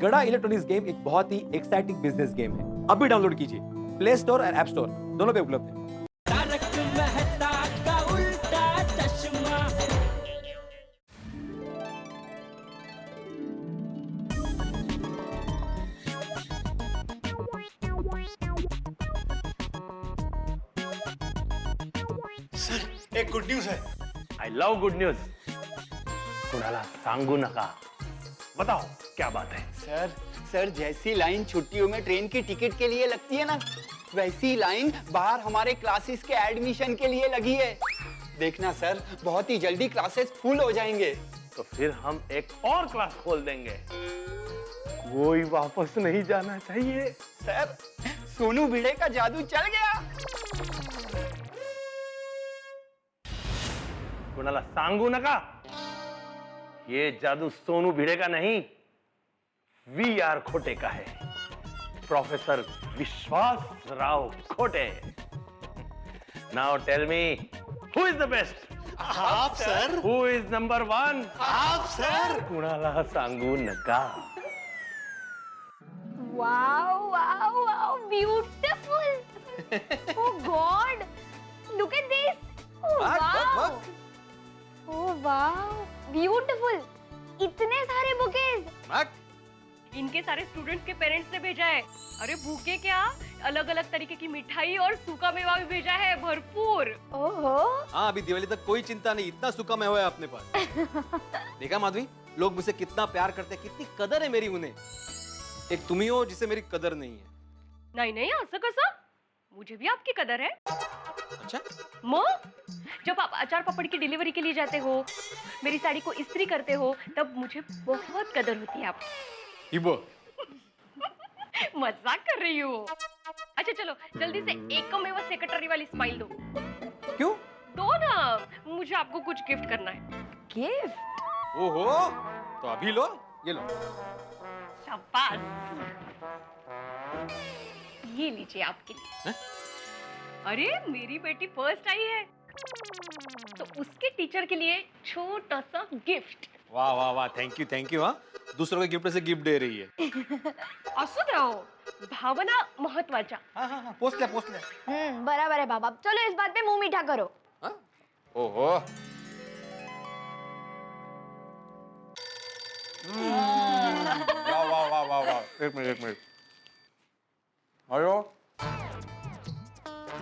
गड़ा electronics game एक बहुत ही एक्साइटिंग बिजनेस गेम है। अभी डाउनलोड कीजिए, प्ले स्टोर और ऐप स्टोर दोनों पे उपलब्ध है। तारक मेहता का उल्टा चश्मा। सर एक गुड न्यूज है। I love good news. कुणाला सांगू नका. बताओ क्या बात है. सर जैसी लाइन छुट्टियों में ट्रेन की टिकट के लिए लगती है ना, वैसी लाइन बाहर हमारे क्लासेस के एडमिशन के लिए लगी है। देखना सर, बहुत ही जल्दी क्लासेस फुल हो जाएंगे। तो फिर हम एक और क्लास खोल देंगे. कोई वापस नहीं जाना चाहिए. सर सोनू भिड़े का जादू चल गया। कुणाला सांगू नका. ये जादू सोनू भिड़े का नहीं, VR खोटे का है. Professor Vishwas Rao Khote. Now tell me, who is the best? आप सर। Who is number 1? आप सर। कुणाला सांगू नका. Wow, wow, wow, beautiful. Oh God, look at this. Oh wow. Oh wow, beautiful. इतने सारे बुकेज. इनके सारे स्टूडेंट्स के पेरेंट्स ने भेजा है. अरे बुके क्या, अलग अलग तरीके की मिठाई और सूखा मेवा भी भेजा है भरपूर. ओहो. हाँ, अभी दिवाली तक कोई चिंता नहीं, इतना सूखा मेवा है अपने पास। देखा माधवी, लोग मुझसे कितना प्यार करते हैं, कितनी कदर है मेरी उन्हें. एक तुम ही हो जिसे मेरी कदर नहीं है. नहीं नहीं, असं कसं? मुझे भी आपकी कदर है. अच्छा? मग जब आप अचार पापड़ की डिलीवरी के लिए जाते हो, मेरी साड़ी को इस्त्री करते हो, तब मुझे बहुत कदर होती है आपकी. इबो. मजाक कर रही हूँ. अच्छा चलो जल्दी से एकमेव सेक्रेटरी वाली स्माइल दो. क्यों? दो ना, मुझे आपको कुछ गिफ्ट करना है. गिफ्ट. ओहो, तो अभी लो, ये लो. शाबाश. ये लीजिए आपके लिए. अरे मेरी बेटी फर्स्ट आई है, तो उसके टीचर के लिए छोटा सा गिफ्ट. वाह वाह वाह, थैंक यू. हाँ, दूसरों के गिफ्ट से गिफ्ट दे रही है. असू द्या हो, भावना महत्वाच्या. हाँ, पोस्ट ले. बराबर है बाबा. चलो इस बात पे मुंह मीठा करो. हाँ? ओहो. वाह. एक मिनट. हेलो.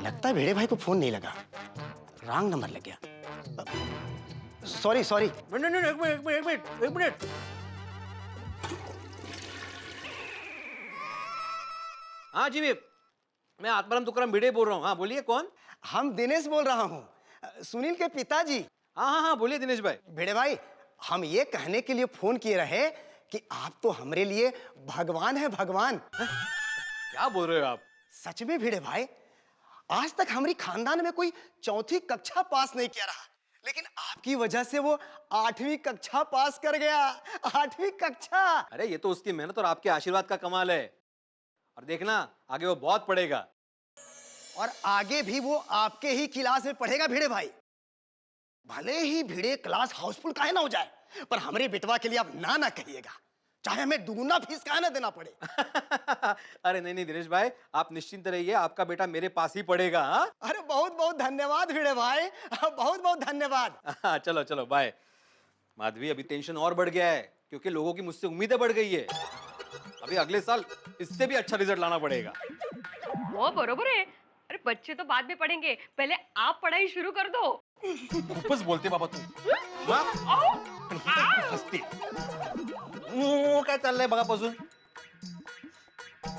लगता है भिड़े भाई को फोन नहीं लगा, रॉन्ग नंबर लग गया. सॉरी. नहीं, एक मिनट. हाँ जी, मैं आत्माराम तुकाराम भिड़े बोल रहा हूँ. हाँ बोलिए, कौन? हम दिनेश बोल रहा हूँ, सुनील के पिताजी. हाँ, बोलिए दिनेश भाई. भिड़े भाई, हम ये कहने के लिए फोन किए रहे कि आप तो हमारे लिए भगवान है, भगवान. क्या बोल रहे हो आप? सच में भिड़े भाई, आज तक हमारी खानदान में कोई चौथी कक्षा पास नहीं किया रहा, लेकिन आपकी वजह से वो 8वीं कक्षा पास कर गया. 8वीं कक्षा. अरे ये तो उसकी मेहनत और आपके आशीर्वाद का कमाल है. और देखना, आगे वो बहुत पढ़ेगा. और आगे भी वो आपके ही क्लास में पढ़ेगा भिड़े भाई. भले ही भिड़े क्लास हाउसफुल काहे ना हो जाए, पर हमारे बेटवा के लिए आप ना कहिएगा, चाहे हमें दुगुना फीस काहे ना देना पड़े. अरे नहीं दिनेश भाई, आप निश्चिंत रहिए, आपका बेटा मेरे पास ही पढ़ेगा. हाँ? अरे बहुत बहुत धन्यवाद भिड़े भाई, बहुत बहुत धन्यवाद. चलो बाय. माधवी, अभी टेंशन और बढ़ गया है, क्योंकि लोगों की मुझसे उम्मीदें बढ़ गई है. अभी अगले साल इससे भी अच्छा रिजल्ट लाना पड़ेगा. वो बरोबर है. अरे बच्चे तो बाद में पढ़ेंगे, पहले आप पढ़ाई शुरू कर दो. खूपच बोलते बाबा तू. हसते. काय चाललंय बघापासून?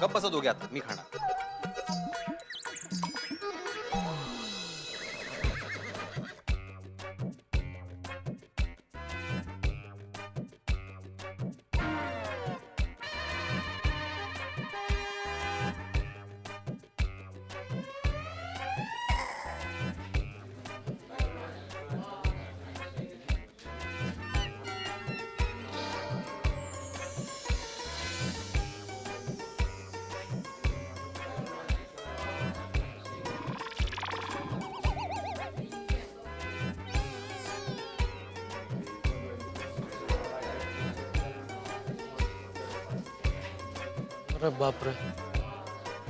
गप्प बसा दोघे, आता मी खाणार. अरे बाप रे,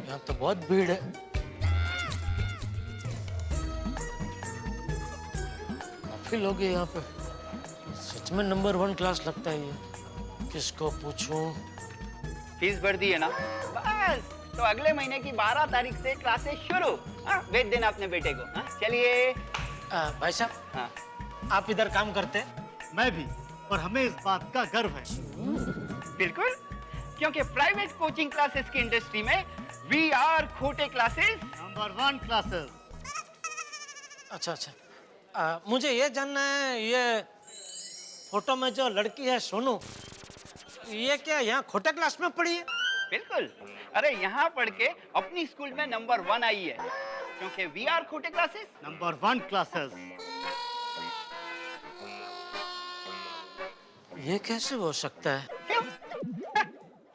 यहाँ तो बहुत भीड़ है। काफी लोग हैं यहाँ पे। सच में नंबर 1 क्लास लगता है ये। किसको पूछूं? फीस भर दी है ना? बस तो अगले महीने की 12 तारीख से क्लासेस शुरू। हाँ, भेज देना अपने बेटे को। हाँ, चलिए। भाई साहब, हाँ, आप इधर काम करते हैं? मैं भी, और हमें इस बात का गर्व है। बिल्कुल, क्योंकि प्राइवेट कोचिंग क्लासेस की इंडस्ट्री में वी आर खोटे क्लासेस नंबर 1 क्लासेस। अच्छा अच्छा, मुझे ये जानना है, ये फोटो में जो लड़की है सोनू, ये क्या यहाँ खोटे क्लास में पढ़ी है? बिल्कुल। अरे यहाँ पढ़ के अपनी स्कूल में नंबर 1 आई है, क्योंकि वी आर खोटे क्लासेस। Number 1 classes. ये कैसे हो सकता है? क्यों?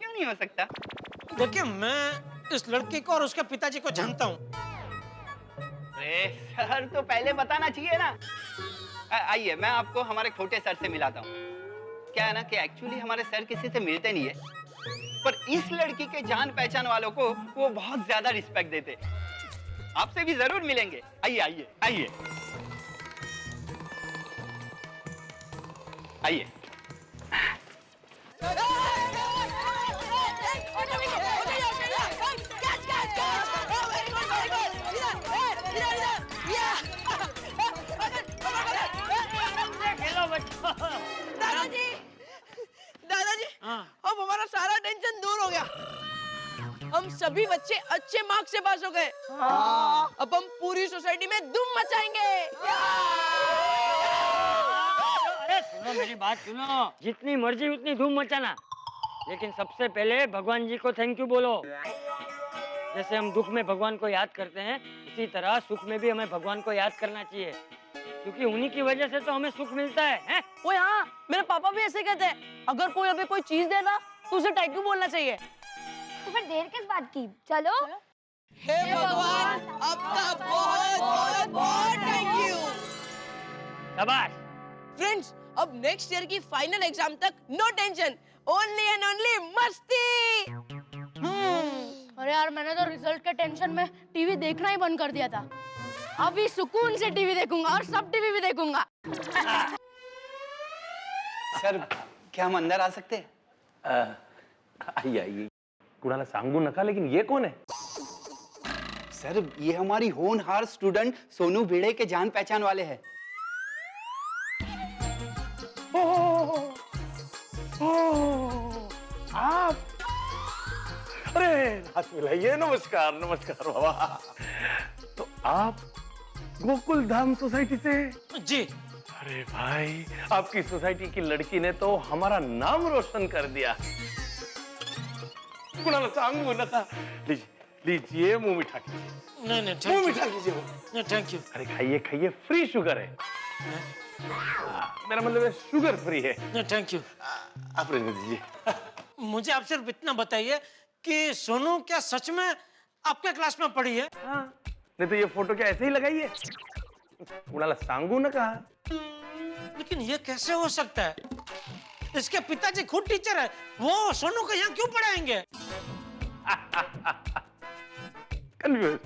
क्यों नहीं हो सकता? देखिए, मैं इस लड़की को और उसके पिताजी को जानता हूँ। अरे सर, तो पहले बताना चाहिए ना। आइए, मैं आपको हमारे खोटे सर से मिलाता हूँ। क्या है ना कि एक्चुअली हमारे सर किसी से मिलते नहीं है, पर इस लड़की के जान पहचान वालों को वो बहुत ज्यादा रिस्पेक्ट देते। आपसे भी जरूर मिलेंगे। आइए आइए आइए आइए। दादाजी, दादाजी, अब हमारा सारा टेंशन दूर हो गया। हम सभी बच्चे अच्छे मार्क्स से पास हो गए। अब हम पूरी सोसाइटी में धूम मचाएंगे। अरे सुनो, मेरी बात सुनो। जितनी मर्जी उतनी धूम मचाना, लेकिन सबसे पहले भगवान जी को थैंक यू बोलो। जैसे हम दुख में भगवान को याद करते हैं, इसी तरह सुख में भी हमें भगवान को याद करना चाहिए, क्योंकि उन्हीं की वजह से तो हमें सुख मिलता है। ओए हाँ, मेरे पापा भी ऐसे कहते हैं, अगर कोई हमें कोई चीज देना तो उसे थैंक यू बोलना चाहिए। तो फिर देर किस बात की? चलो। हे भगवान, आपका बहुत बहुत बहुत थैंक यू। शाबाश। फ्रेंड्स, अब नेक्स्ट ईयर की फाइनल एग्जाम तक no tension, only and only मस्ती। अरे यार, मैंने तो रिजल्ट के टेंशन में टीवी देखना ही बंद कर दिया था। अभी सुकून से टीवी देखूंगा और सब टीवी भी देखूंगा। सर, क्या हम अंदर आ सकते हैं? आइए आइए। कुणाला सांगू नका, लेकिन ये कौन है? सर, ये हमारी होनहार स्टूडेंट सोनू भिड़े के जान पहचान वाले हैं। आप? अरे हाथ मिलाइए। नमस्कार नमस्कार बाबा। तो आप गोकुल धाम सोसाइटी से? जी। अरे भाई, आपकी सोसाइटी की लड़की ने तो हमारा नाम रोशन कर दिया। कुणाला सांगू नका। लीजिए लीजिए, मुंह मीठा कीजिए। नहीं नहीं, मुंह मीठा कीजिए। नहीं थैंक यू। अरे खाइए खाइए, फ्री शुगर है। मेरा मतलब है शुगर फ्री है। नहीं थैंक यू। आप रहने दीजिए। मुझे आप सिर्फ इतना बताइए कि सोनू क्या सच में आपके क्लास में पढ़ी है? नहीं तो ये फोटो क्या ऐसे ही लगाई है? कुणाला सांगू ना कहा। लेकिन ये कैसे हो सकता है? इसके पिताजी खुद टीचर है, वो सोनू को यहाँ क्यों पढ़ाएंगे? कंफ्यूज।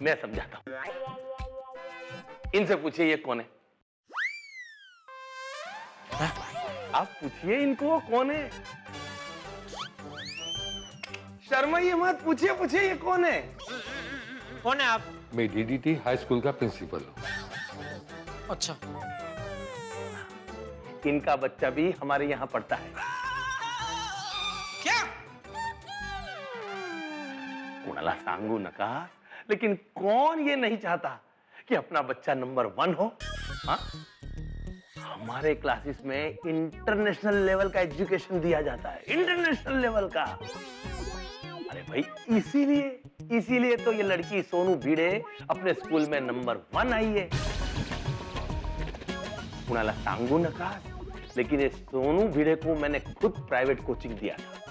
मैं समझाता हूँ। इनसे पूछिए ये कौन है। आप पूछिए इनको कौन है। शर्माइए मत, पूछिए पूछिए ये कौन है। कौन है आप? मैं डीडीटी हाई स्कूल का प्रिंसिपल हूँ। अच्छा। इनका बच्चा भी हमारे यहाँ पढ़ता है। क्या? कुणाला सांगू नका, लेकिन कौन ये नहीं चाहता कि अपना बच्चा नंबर 1 हो? हाँ? हमारे क्लासेस में इंटरनेशनल लेवल का एजुकेशन दिया जाता है, इंटरनेशनल लेवल का। अरे भाई, इसीलिए तो ये लड़की सोनू भिड़े अपने स्कूल में नंबर 1 आई है। कुणाला सांगू नका, लेकिन ये सोनू भिड़े को मैंने खुद प्राइवेट कोचिंग दिया था।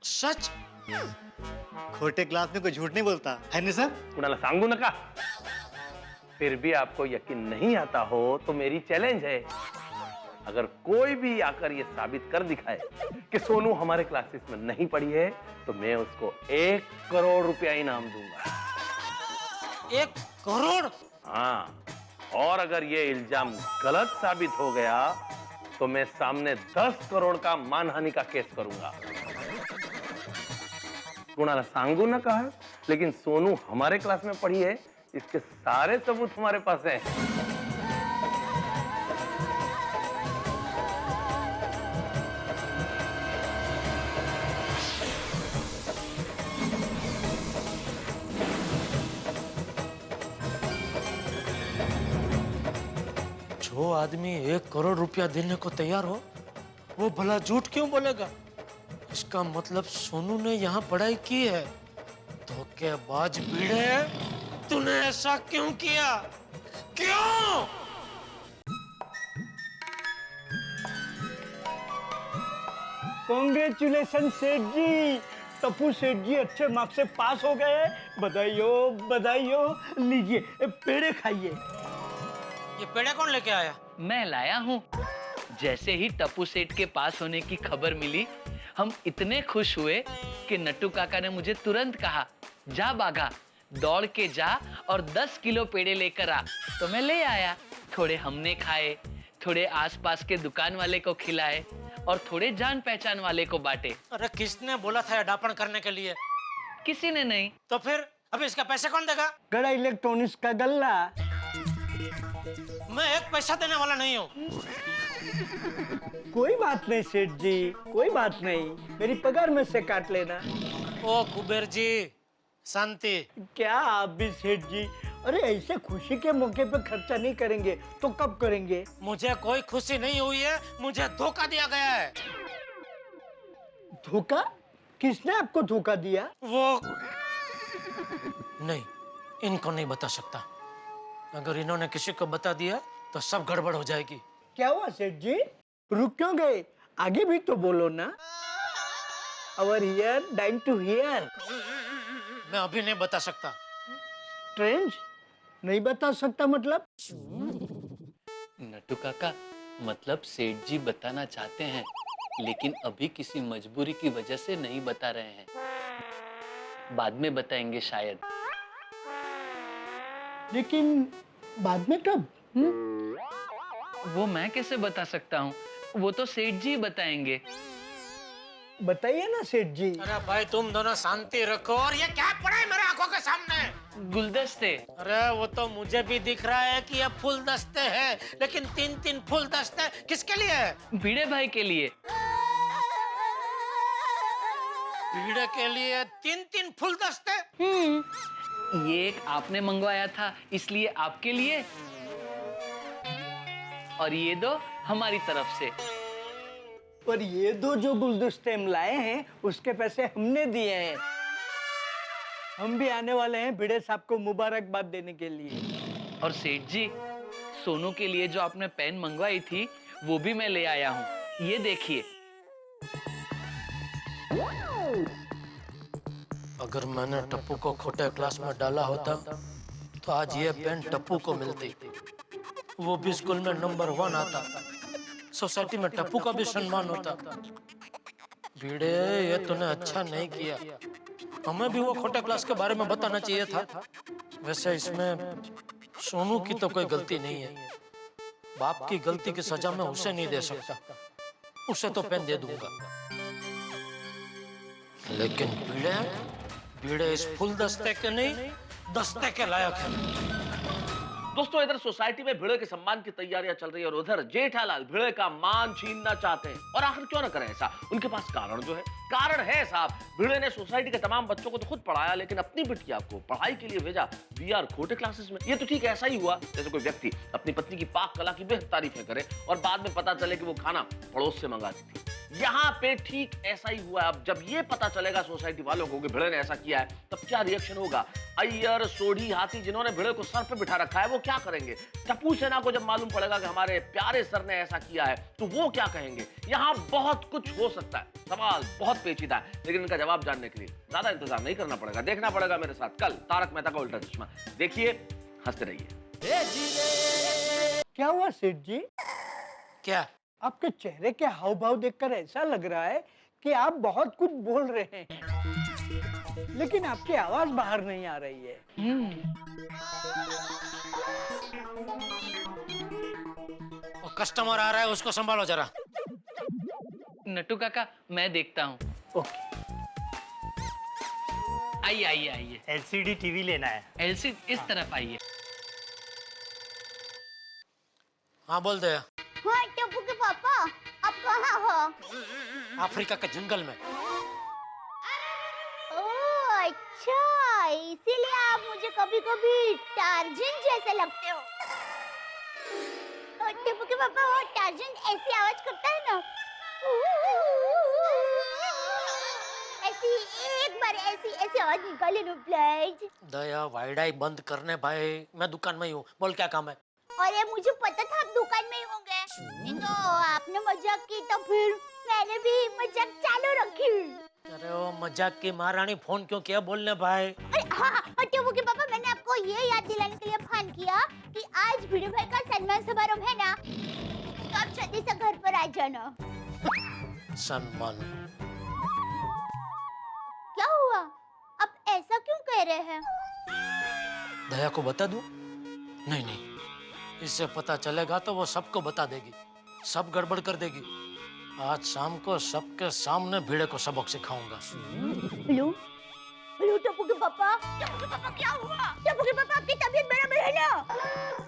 सच? खोटे क्लास में कोई झूठ नहीं बोलता है ना सर? कुणाला सांगू नका। फिर भी आपको यकीन नहीं आता हो तो मेरी चैलेंज है, अगर कोई भी आकर ये साबित कर दिखाए कि सोनू हमारे क्लासेस में नहीं पढ़ी है तो मैं उसको 1 करोड़ रुपया इनाम दूंगा। 1 करोड़? हाँ, और अगर ये इल्जाम गलत साबित हो गया तो मैं सामने 10 करोड़ का मानहानि का केस करूंगा। कुणाला सांगू ना कहा, लेकिन सोनू हमारे क्लास में पढ़ी है, इसके सारे सबूत हमारे पास हैं। जो आदमी 1 करोड़ रुपया देने को तैयार हो, वो भला झूठ क्यों बोलेगा? इसका मतलब सोनू ने यहाँ पढ़ाई की है। धोखेबाज भिड़े, तूने ऐसा क्यों किया? क्यों? कॉन्ग्रेचुलेशन सेठ जी, टप्पू सेठ जी अच्छे मार्क्स से पास हो गए। बधाई हो, बधाई हो। लीजिए पेड़े खाइए। ये पेड़े कौन लेके आया? मैं लाया हूँ। जैसे ही टप्पू सेठ के पास होने की खबर मिली, हम इतने खुश हुए कि नट्टू काका ने मुझे तुरंत कहा, जा बाघा, दौड़ के जा और 10 किलो पेड़े लेकर आ। तो मैं ले आया। थोड़े हमने खाए, थोड़े आसपास के दुकान वाले को खिलाए और थोड़े जान पहचान वाले को बांटे। अरे किसने बोला था डापण करने के लिए? किसी ने नहीं। तो फिर अभी इसका पैसे कौन देगा? गड़ा इलेक्ट्रॉनिक्स का गल्ला। मैं 1 पैसा देने वाला नहीं हूँ। कोई बात नहीं सेठ जी, कोई बात नहीं, मेरी पगार में से काट लेना। ओ कुबेर जी, शांति। क्या आप भी सेठ जी? अरे ऐसे खुशी के मौके पे खर्चा नहीं करेंगे तो कब करेंगे? मुझे कोई खुशी नहीं हुई है, मुझे धोखा दिया गया है। धोखा? किसने आपको धोखा दिया? वो नहीं, इनको नहीं बता सकता। अगर इन्होंने किसी को बता दिया तो सब गड़बड़ हो जाएगी। क्या हुआ सेठ जी? रुक क्यों गए? आगे भी तो बोलो ना। Our ear dying to hear। मैं अभी नहीं बता सकता। Strange? नहीं बता सकता मतलब? नट्टू काका, मतलब सेठ जी बताना चाहते हैं, लेकिन अभी किसी मजबूरी की वजह से नहीं बता रहे हैं। बाद में बताएंगे शायद। लेकिन बाद में कब? वो मैं कैसे बता सकता हूँ? वो तो सेठ जी बताएंगे। बताइए ना सेठ जी। अरे भाई तुम दोनों शांति रखो। और ये क्या पड़ा है मेरे आंखों के सामने? गुलदस्ते। अरे वो तो मुझे भी दिख रहा है कि ये फूल दस्ते हैं, लेकिन 3-3 फूल दस्ते किसके लिए है? भिड़े भाई के लिए। भिड़े के लिए 3-3 फूल दस्ते? ये एक आपने मंगवाया था इसलिए आपके लिए, और ये 2 हमारी तरफ से। पर ये 2 जो गुलदस्ते हम लाए हैं उसके पैसे हमने दिए हैं। हम भी आने वाले हैं भिड़े साहब को मुबारकबाद देने के लिए। और सेठ जी, सोनू के लिए जो आपने पेन मंगवाई थी वो भी मैं ले आया हूँ। ये देखिए। अगर मैंने टप्पू को खोटे क्लास में डाला होता तो आज ये पेन टप्पू को मिलती, वो भी स्कूल में नंबर 1 आता, सोसाइटी में टप्पू का भी सम्मान होता। भिड़े, ये तूने अच्छा नहीं किया। हमें भी वो खोटे क्लास के बारे में बताना चाहिए था। वैसे इसमें सोनू की तो कोई गलती नहीं है। बाप की गलती की सजा मैं उसे नहीं दे सकता, उसे तो पेन दे दूंगा। लेकिन भिड़े इस फूल दस्ते के नहीं, दस्ते के लायक है। दोस्तों, इधर सोसाइटी में भिड़े के सम्मान की तैयारियां चल रही है और उधर जेठालाल भिड़े का मान छीनना चाहते हैं। और आखिर क्यों ना करें ऐसा? उनके पास कारण जो है, कारण है साहब। भिड़े ने सोसाइटी के तमाम बच्चों को तो खुद पढ़ाया, लेकिन अपनी बिटिया को पढ़ाई के लिए भेजा VR खोटे क्लासेस में। ये तो ठीक ऐसा ही हुआ जैसे कोई व्यक्ति अपनी पत्नी की पाक कला की बेहद तारीफें करे और बाद में पता चले कि वो खाना पड़ोस से मंगाती थी। यहाँ पे ठीक ऐसा ही हुआ। अब जब ये पता चलेगा सोसाइटी वालों को कि भिड़े ने ऐसा किया है, तब क्या रिएक्शन होगा? अय्यर, सोढ़ी, हाथी जिन्होंने भिड़े को सर पे बिठा रखा है वो क्या करेंगे? टप्पू सेना को जब मालूम पड़ेगा कि हमारे प्यारे सर ने ऐसा किया है तो वो क्या कहेंगे? यहाँ बहुत कुछ हो सकता है। सवाल बहुत पेचीदा है, लेकिन इनका जवाब जानने के लिए ज्यादा इंतजार नहीं करना पड़ेगा। देखना पड़ेगा मेरे साथ कल तारक मेहता का उल्टा चश्मा। देखिए, हंसते रहिए। क्या हुआ सेठ जी? क्या? आपके चेहरे के हाव भाव देखकर ऐसा लग रहा है कि आप बहुत कुछ बोल रहे हैं, लेकिन आपकी आवाज बाहर नहीं आ रही है। वो कस्टमर आ रहा है, उसको संभालो जरा। नट्टू काका मैं देखता हूँ। ओके। आइए आइए आइए। एलसीडी टीवी लेना है। एलसीडी इस तरफ आइए। हाँ बोल दे। हाँ टप्पू के पापा, आप कहाँ हो? अफ्रीका के जंगल में। ओह अच्छा, इसीलिए आप मुझे कभी-कभी टार्जन जैसे लगते हो। टप्पू के पापा, वो टार्जन ऐसी आवाज करता है ना, ऐसी एक बार ऐसी आवाज निकाले ना प्लीज। दया वाइड आई बंद करने भाई, मैं दुकान में ही हूँ, बोल क्या काम है? अरे मुझे पता था आप दुकान में ही होंगे, नहीं तो आपने मजाक की तो फिर मैंने भी मजाक चालू रखी। अरे वो मजाक की महारानी, फोन क्यों किया बोलने भाई? अरे हाँ टप्पू के पापा, मैंने आपको ये याद दिलाने के लिए फोन किया कि आज भिड़े भाई का सम्मान समारोह है ना, तो आप जल्दी से घर पर आ जाना। सम्मान? क्या हुआ, आप ऐसा क्यों कह रहे हैं? दया को बता दूं? नहीं नहीं, इससे पता चलेगा तो वो सबको बता देगी, सब गड़बड़ कर देगी। आज शाम को सबके सामने भिड़े को सबक सिखाऊंगा। हेलो हेलो टप्पू के पापा, क्या हुआ? टप्पू के पापा, आपकी तबीयत बराबर है ना?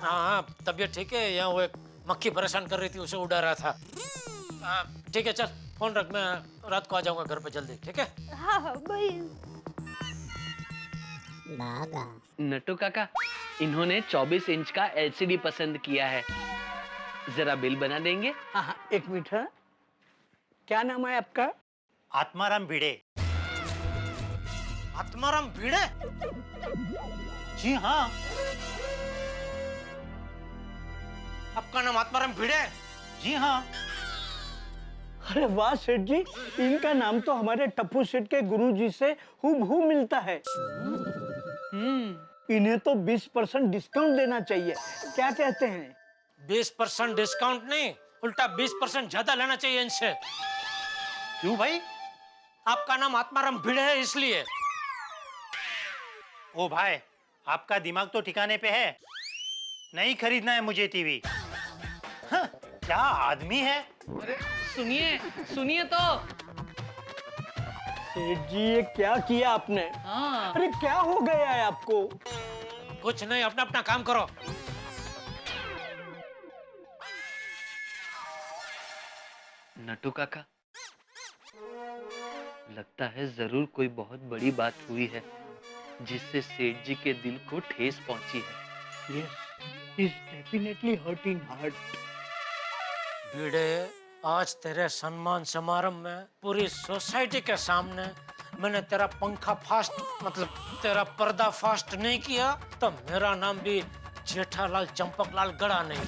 हाँ तबीयत ठीक है, यहाँ वो एक मक्खी परेशान कर रही थी, उसे उड़ा रहा था। ठीक है चल फोन रख, मैं रात को आ जाऊंगा घर पे जल्दी, ठीक है? हाँ भाई। नट्टू काका, इन्होंने 24 इंच का एलसीडी पसंद किया है, जरा बिल बना देंगे? हाँ एक मिनट। हाँ क्या नाम है आपका? आत्माराम भिड़े। आत्माराम भिड़े? जी हाँ। आपका नाम आत्माराम भिड़े? जी हाँ। अरे वाह सेठ जी, इनका नाम तो हमारे टप्पू सेठ के गुरुजी से हूबहू मिलता है। इन्हें तो 20% डिस्काउंट देना चाहिए, क्या कहते हैं? 20% डिस्काउंट नहीं, उल्टा 20% ज्यादा लेना चाहिए इनसे। क्यों भाई? आपका नाम आत्माराम भिड़े है इसलिए। ओ भाई, आपका दिमाग तो ठिकाने पे है, नहीं खरीदना है मुझे टीवी। हाँ, क्या आदमी है? अरे सुनिए सुनिए तो। सेठ जी ये क्या किया आपने? हाँ। अरे क्या हो गया है आपको? कुछ नहीं, अपना अपना काम करो। नट्टू काका, लगता है जरूर कोई बहुत बड़ी बात हुई है जिससे सेठ जी के दिल को ठेस पहुंची है। Yes, he's definitely hurt in heart. भिड़े, आज तेरे सम्मान समारोह में पूरी सोसाइटी के सामने मैंने तेरा पंखा फास्ट, मतलब तेरा पर्दा फास्ट नहीं किया तो मेरा नाम भी जेठालाल चंपकलाल गड़ा नहीं।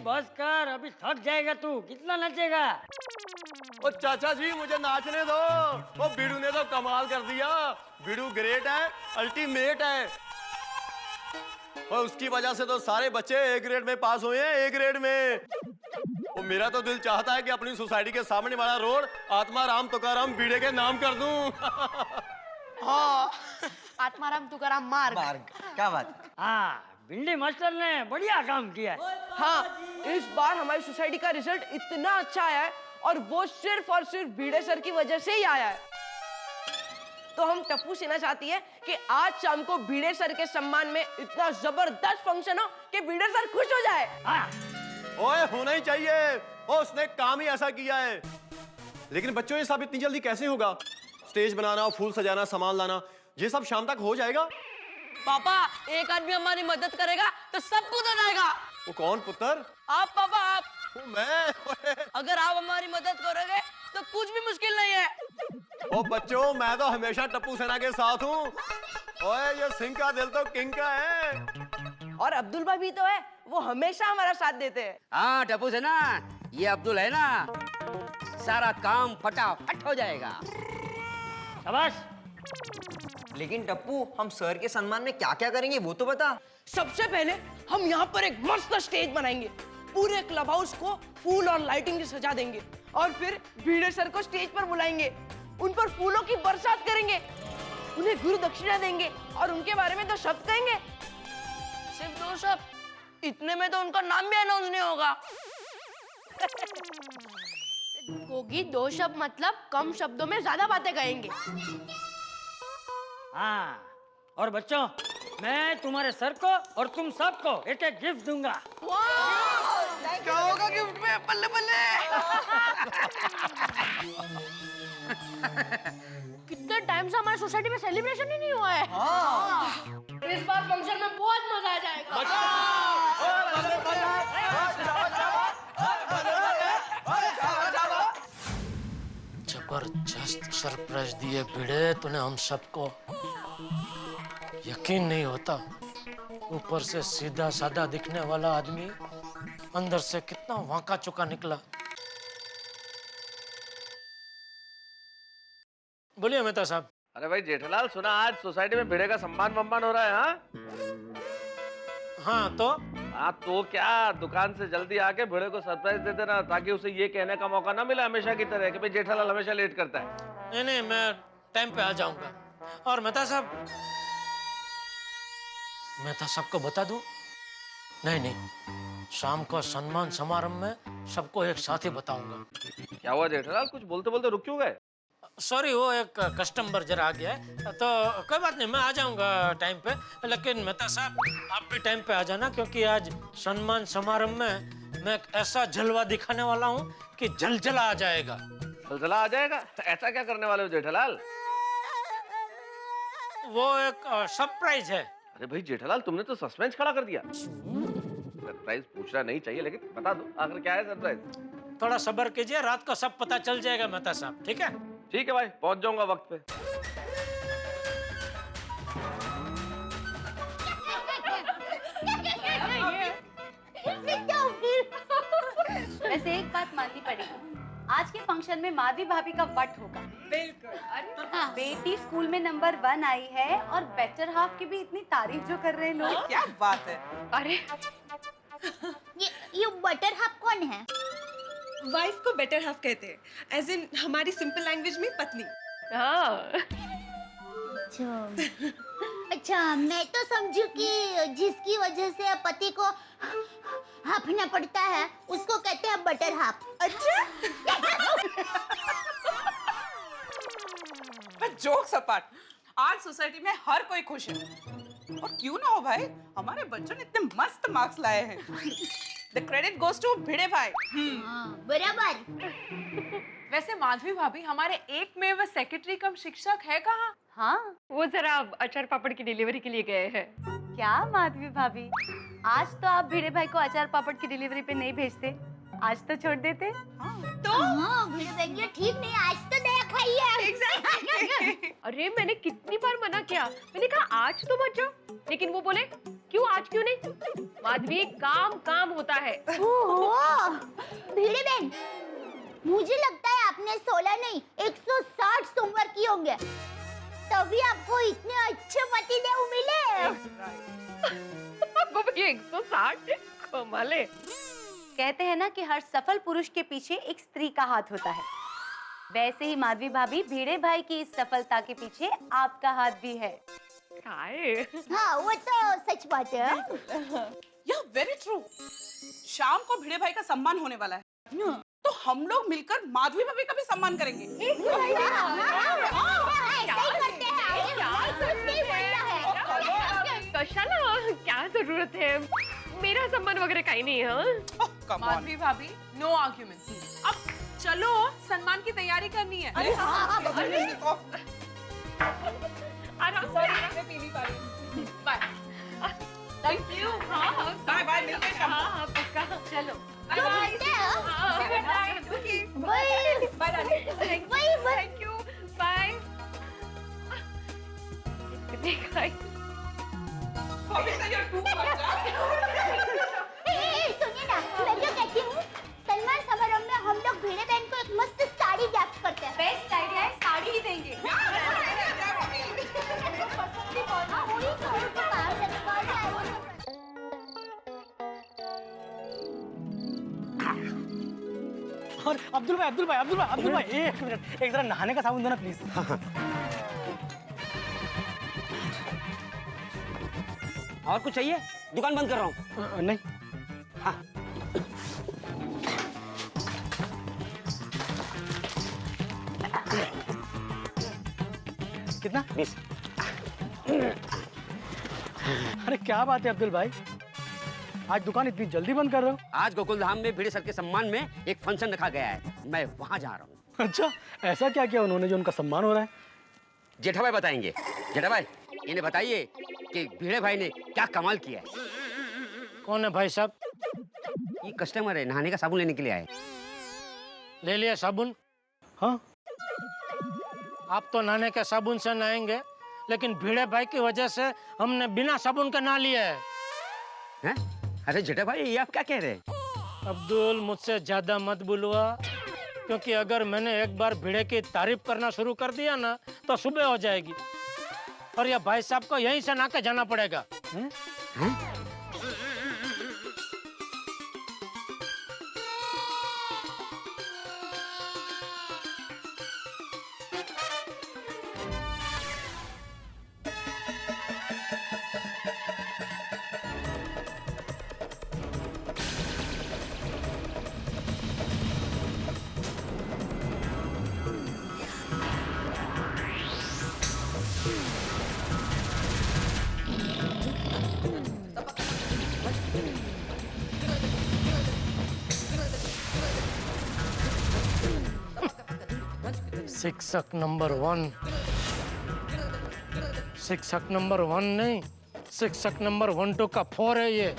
बस कर, अभी थक जाएगा तू, कितना नचेगा? ओ चाचा जी मुझे नाचने दो, वो बिड़ू ने तो कमाल कर दिया, बिड़ू ग्रेट है, अल्टीमेट है, और उसकी वजह से तो सारे बच्चे ए ग्रेड में पास हुए हैं, ए ग्रेड में। वो मेरा तो दिल चाहता है कि अपनी सोसाइटी के सामने वाला रोड आत्माराम तुकाराम भिड़े के नाम कर दूं। हाँ, आत्माराम तुकाराम मार्ग। क्या बात? हाँ, भिंडी मास्टर ने बढ़िया काम किया है। हाँ, इस बार हमारी सोसाइटी का रिजल्ट इतना अच्छा आया है और वो सिर्फ और सिर्फ भिड़े सर की वजह से ही आया है। तो हम टप्पू सेना चाहती है कि आज शाम को भिड़े सर के सम्मान में इतना जबरदस्त फंक्शन हो कि भिड़े सर खुश हो जाए। हाँ। ओए होना ही चाहिए, ओ उसने काम ही ऐसा किया है। लेकिन बच्चों ये सब इतनी जल्दी कैसे होगा? स्टेज बनाना, फूल सजाना, सामान लाना, ये सब शाम तक हो जाएगा? पापा, एक आदमी हमारी मदद करेगा तो सब कुछ हो जाएगा। वो कौन पुत्र? आप पापा, आप। मैं। अगर आप हमारी मदद करोगे तो कुछ भी मुश्किल नहीं है। ओ बच्चों, मैं तो हमेशा टप्पू सेना के साथ हूँ, ओए ये सिंह का दिल तो किंग का है। और अब्दुल भाई भी तो है, वो हमेशा हमारा साथ देते हैं। हाँ टप्पू से ना, ये अब्दुल है ना, सारा काम फटाफट हो जाएगा। शाबाश। लेकिन टप्पू, हम सर के सम्मान में क्या क्या करेंगे वो तो बता। सबसे पहले हम यहाँ पर एक मस्त स्टेज बनाएंगे, पूरे क्लब हाउस को फूल और लाइटिंग से सजा देंगे, और फिर भिड़े सर को स्टेज पर बुलाएंगे, उन पर फूलों की बरसात करेंगे, उन्हें गुरु दक्षिणा देंगे और उनके बारे में 2 शब्द कहेंगे। सिर्फ 2 शब्द, इतने में तो उनका नाम भी अनाउंस नहीं होगा। गोगी 2 शब्द मतलब कम शब्दों में ज्यादा बातें कहेंगे। हाँ, और बच्चों, मैं तुम्हारे सर को और तुम सबको एक एक गिफ्ट दूंगा। क्या होगा गिफ्ट में? बल्ले बल्ले। कितने टाइम से हमारे सोसाइटी में सेलिब्रेशन ही नहीं हुआ है। इस बार फंक्शन में बहुत मजा आ जाएगा। जबरदस्त सरप्राइज दिए भिड़े तूने हम सबको, यकीन नहीं होता। ऊपर से सीधा साधा दिखने वाला आदमी अंदर से कितना वांका चुका निकला। बोलिए मेहता साहब। अरे भाई जेठालाल, सुना आज सोसाइटी में भिड़े का सम्मान वम्मान हो रहा है? हाँ तो? हाँ तो क्या, दुकान से जल्दी आके भिड़े को सरप्राइज दे देना, ताकि उसे ये कहने का मौका ना मिले हमेशा की तरह कि भाई जेठालाल हमेशा लेट करता है। नहीं नहीं, मैं टाइम पे आ जाऊंगा। और मेहता साहब, मेहता साहब को बता दूं? नहीं नहीं, शाम को सम्मान समारोह में सबको एक साथ ही बताऊंगा। क्या हुआ जेठालाल, कुछ बोलते बोलते रुक क्यों गए? सॉरी, वो एक कस्टमर जरा आ गया है, तो कोई बात नहीं, मैं आ जाऊंगा टाइम पे। लेकिन मेहता साहब, आप भी टाइम पे आ जाना, क्योंकि आज सम्मान समारोह में मैं एक ऐसा जलवा दिखाने वाला हूँ कि जलजला आ जाएगा। जलजला आ जाएगा? ऐसा क्या करने वाले हो जेठालाल? वो एक सरप्राइज है। अरे भाई जेठालाल, तुमने तो सस्पेंस खड़ा कर दिया। सरप्राइज पूछना नहीं चाहिए, लेकिन बता दो आखिर क्या है सरप्राइज। थोड़ा सब्र कीजिए, रात को सब पता चल जाएगा मेहता साहब, ठीक है? ठीक है भाई, पहुंच जाऊंगा वक्त पे। वैसे एक बात माननी पड़ेगी, आज के फंक्शन में माधवी भाभी का वट होगा। बिल्कुल। अरे बेटी स्कूल में नंबर 1 आई है और बेटर हाफ की भी इतनी तारीफ जो कर रहे हैं लोग। क्या बात है। अरे ये बटर हाफ कौन है? वाइफ को बेटर हाफ कहते हैं, एज इन हमारी सिंपल लैंग्वेज में पत्नी। अच्छा, मैं तो समझू कि जिसकी वजह से पति को हाफना पड़ता है उसको कहते हैं बटर हाफ। अच्छा। पर जोक्स अपार्ट, आज सोसाइटी में हर कोई खुश है, और क्यों ना हो भाई, हमारे बच्चों ने इतने मस्त मार्क्स लाए हैं। The credit goes to भिड़े भाई। बराबर। वैसे माधवी भाभी हमारे एक में वो सेक्रेटरी कम शिक्षक है कहाँ? हाँ, वो जरा अचार पापड़ की डिलीवरी के लिए गए हैं। क्या माधवी भाभी, आज तो आप भिड़े भाई को अचार पापड़ की डिलीवरी पे नहीं भेजते, आज तो छोड़ देते। तो भिड़े भाई ये ठीक नहीं, आज तो दया खाई है। Exactly। अरे मैंने कितनी बार मना किया, मैंने कहा आज तो मत जाओ, लेकिन वो बोले क्यों आज क्यों नहीं? माधवी, काम काम होता है। ओहो, भिड़े बहन, मुझे लगता है आपने 16 नहीं 160 सोमवार किए होंगे, तभी आपको इतने अच्छे पतिदेव मिले। वो भी 160, कमाल है। कहते हैं ना कि हर सफल पुरुष के पीछे एक स्त्री का हाथ होता है, वैसे ही माधवी भाभी भिड़े भाई की इस सफलता के पीछे आपका हाथ भी है। हाँ, वो तो सच बात है। यह वेरी ट्रू। शाम को भिड़े भाई का सम्मान होने वाला है, तो हम लोग मिलकर माधवी भाभी का भी सम्मान करेंगे। कशाला, क्या जरूरत है, मेरा सम्मान वगैरह कहीं नहीं है। माधवी भाभी, नो आर्ग्यूमेंट्स। अब चलो, सम्मान की तैयारी करनी है। अरे आराम से पी ली पारी। बाय। Thank you. हाँ बाय बाय, मिलते हैं शाम को। हाँ पक्का, चलो। बाय। Thank you, bye. कितने खाई? सुनिए ना, मैं जो कहती हूँ, सलमान समारोह में हम लोग भिड़े बहन को एक मस्त साड़ी गिफ्ट करते हैं। बेस्ट आइडिया है, साड़ी ही देंगे। और अब्दुल भाई एक मिनट, एक जरा नहाने का साबुन दो ना प्लीज। और कुछ चाहिए? दुकान बंद कर रहा हूँ। नहीं। हाँ। कितना? 20। अरे क्या बात है अब्दुल भाई, आज दुकान इतनी जल्दी बंद कर रहे हो? आज गोकुल धाम में भिड़े सर के सम्मान में एक फंक्शन रखा गया है, मैं वहां जा रहा हूँ। अच्छा, ऐसा क्या किया उन्होंने जो उनका सम्मान हो रहा है? जेठा भाई बताएंगे। जेठा भाई, इन्हें बताइए कि भिड़े भाई ने क्या कमाल किया है। कौन है भाई साहब? ये कस्टमर है, नहाने का साबुन लेने के लिए आए। ले लिया साबुन? हाँ। आप तो नहाने के साबुन से नहाएंगे, लेकिन भिड़े भाई की वजह से हमने बिना साबुन के नहा लिया है। हैं? अरे जेठा भाई, ये आप क्या कह रहे हैं? अब्दुल, मुझसे ज्यादा मत बुलवा, क्योंकि अगर मैंने एक बार भिड़े की तारीफ करना शुरू कर दिया ना तो सुबह हो जाएगी, और ये भाई साहब को यहीं से नहा के जाना पड़ेगा। हैं? शिक्षक नंबर 1, शिक्षक नंबर 1 नहीं, शिक्षक नंबर 1, 2 का 4 है ये।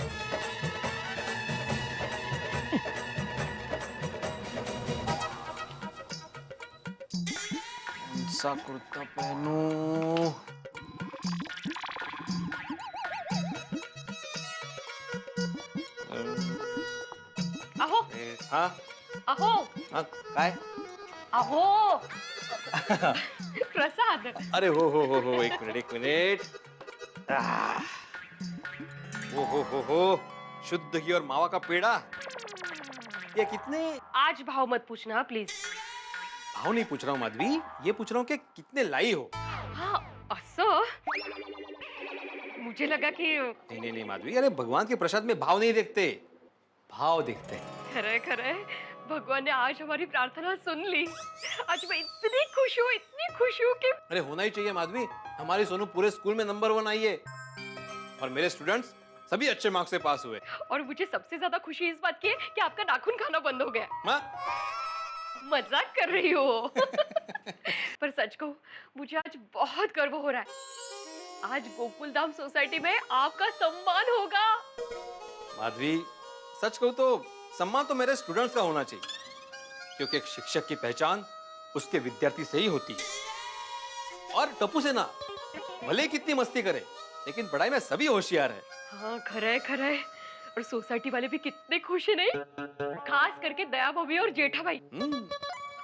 कौन सा कुर्ता पहनूं? अहो हाँ अहो हाँ, काय? अहो प्रसाद। अरे हो एक मिनट। हो शुद्ध घी और मावा का पेड़ा, ये कितने? आज भाव मत पूछना प्लीज। भाव नहीं पूछ रहा हूँ माधवी, ये पूछ रहा हूँ कि कितने लाई हो। हाँ असं मुझे लगा कि नहीं माधवी, अरे भगवान के प्रसाद में भाव नहीं देखते, भाव देखते हैं। खरे भगवान ने आज हमारी प्रार्थना सुन ली। आज मैं इतनी खुश हूँ कि अरे होना ही चाहिए माधवी, हमारी सोनू पूरे स्कूल में नंबर 1 आई है, और मेरे स्टूडेंट्स सभी अच्छे मार्क्स से पास हुए। और मुझे सबसे ज्यादा खुशी इस बात की है कि आपका नाखून खाना बंद हो गया। माँ? मजाक कर रही हो। पर सच कहूं, मुझे आज बहुत गर्व हो रहा है। आज गोकुलधाम सोसाइटी में आपका सम्मान होगा। माधवी, सच कहूं तो सम्मान तो मेरे स्टूडेंट्स का होना चाहिए, क्योंकि एक शिक्षक की पहचान उसके विद्यार्थी से ही होती है। और टप्पू से ना, भले कितनी मस्ती करे, लेकिन पढ़ाई में सभी होशियार है। हाँ खरे और सोसाइटी वाले भी कितने खुश है, नहीं? खास करके दया भाभी और जेठा भाई।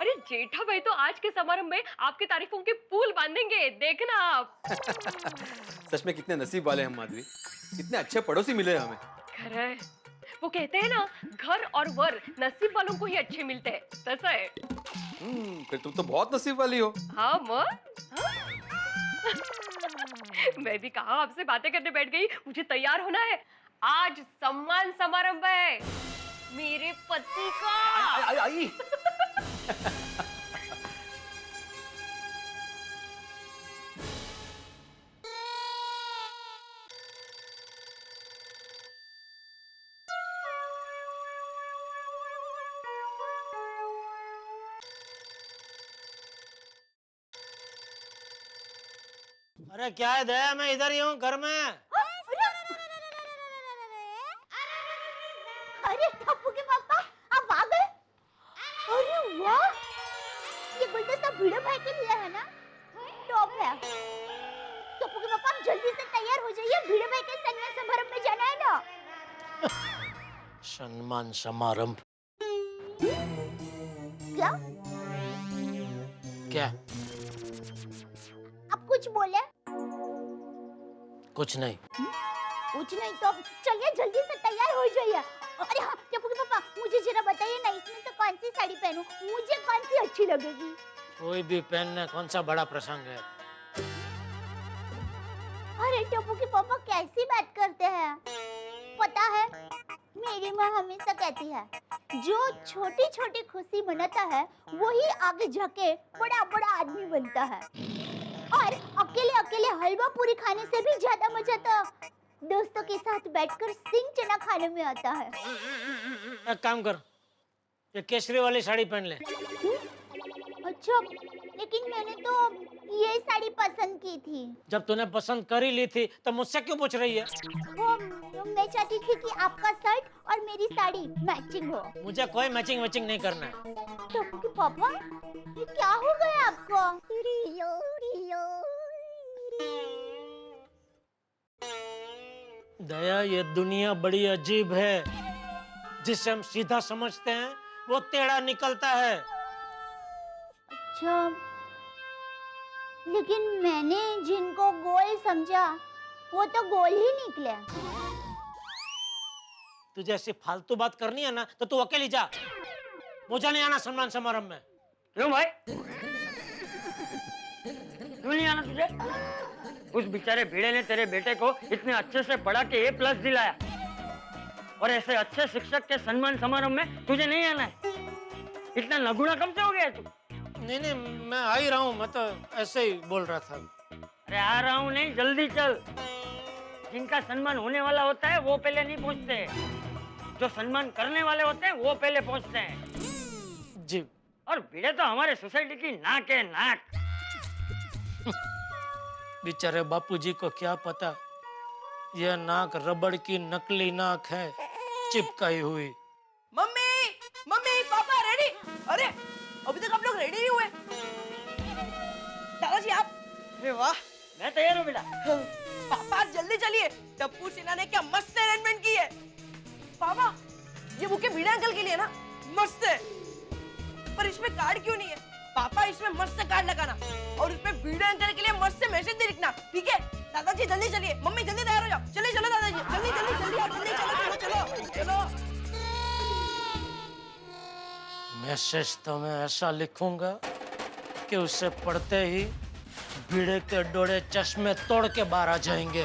अरे जेठा भाई तो आज के समारोह में आपकी तारीफों के पुल बांधेंगे, देखना आप। सच में कितने नसीब वाले हम माधवी, कितने अच्छे पड़ोसी मिले हमें। खरे, वो कहते हैं ना, घर और वर नसीब वालों को ही अच्छे मिलते हैं, ऐसा है। फिर तुम तो बहुत नसीब वाली हो। हाँ मैं भी कहा आपसे बातें करने बैठ गई, मुझे तैयार होना है। आज सम्मान समारंभ है मेरे पति का। आई। अरे क्या है दया, मैं इधर ही हूँ घर में। अरे टप्पू के पापा, आप आ गए? अरे वाह, ये गुलदस्ता भिड़े भाई के लिए है ना? टॉप है। टप्पू के पापा सम्मान समारंभ। क्या? क्या? आप कुछ बोले? कुछ नहीं। कुछ नहीं तो चलिए जल्दी से तैयार हो जाइए। अरे हाँ टप्पू के पापा, मुझे जरा बताइए ना, इसमें से कौन सी साड़ी पहनूं? मुझे कौन सी अच्छी लगेगी? कोई भी पहनने, कौन सा बड़ा प्रसंग है। अरे टप्पू के पापा कैसी बात करते हैं? पता है मेरी माँ हमेशा कहती है, जो छोटी छोटी खुशी मनाता है वही आगे जाके बड़ा बड़ा आदमी बनता है। और अकेले अकेले हलवा पूरी खाने से भी ज्यादा मजा तो दोस्तों के साथ बैठकर सिंग चना खाने में आता है। एक काम कर, ये केसरी वाली साड़ी पहन ले। अच्छा, लेकिन मैंने तो ये साड़ी पसंद की थी। जब तूने पसंद कर ही ली थी तो मुझसे क्यों पूछ रही है? वो मैं चाहती थी कि आपका शर्ट और मेरी साड़ी मैचिंग हो। मुझे कोई मैचिंग नहीं करना है। तो पापा ये क्या हो गया आपको? दया, ये दुनिया बड़ी अजीब है। जिसे हम सीधा समझते हैं वो टेढ़ा निकलता है। अच्छा, लेकिन मैंने जिनको गोल समझा वो तो गोल ही निकले। तुझे ऐसी फालतू बात करनी है ना तो तू अकेली जा, मुझे नहीं आना सम्मान समारंभ में। क्यों भाई? क्यों नहीं आना तुझे? उस बेचारे भिड़े ने तेरे बेटे को इतने अच्छे से पढ़ा के A+ दिलाया, और ऐसे अच्छे शिक्षक के सम्मान समारोह में तुझे नहीं आना है? इतना नगुना कम से हो गया तू? नहीं, मैं आ ही रहा हूँ, मैं तो ऐसे ही बोल रहा था। अरे आ रहा हूँ नहीं, जल्दी चल। जिनका सम्मान होने वाला होता है वो पहले नहीं पहुँचते, जो सम्मान करने वाले होते हैं वो पहले पहुँचते हैं। जी। और भिड़े तो हमारे सोसाइटी की नाक है, नाक। बेचारे बापूजी को क्या पता, यह नाक रबड़ की नकली नाक है, चिपकाई हुई। मम्मी, मम्मी, पापा रेडी? अरे अभी तक आप लोग रेडी नहीं हुए? दादाजी आप? अरे वाह, मैं तैयार हूँ बेटा। पापा जल्दी चलिए, टप्पू सिन्हा ने क्या मस्त अरेंजमेंट की है। पापा ये बुके भिड़े अंकल के लिए ना, मस्त है। पर इसमें कार्ड क्यों नहीं है? पापा इसमें मस्त कार्ड लगाना और उसमें भिड़े अंकल के लिए मस्त मैसेज भी लिखना, ठीक है? दादाजी जल्दी चलिए, मम्मी जल्दी तैयार हो जाओ। चलिए चलो दादाजी, जल्दी जल्दी जल्दी आओ, जल्दी चलो चलो चलो चलो। मैसेज तो मैं ऐसा लिखूंगा कि उसे पढ़ते ही भिड़े के डोळे चश्मे तोड़ के बाहर आ जाएंगे।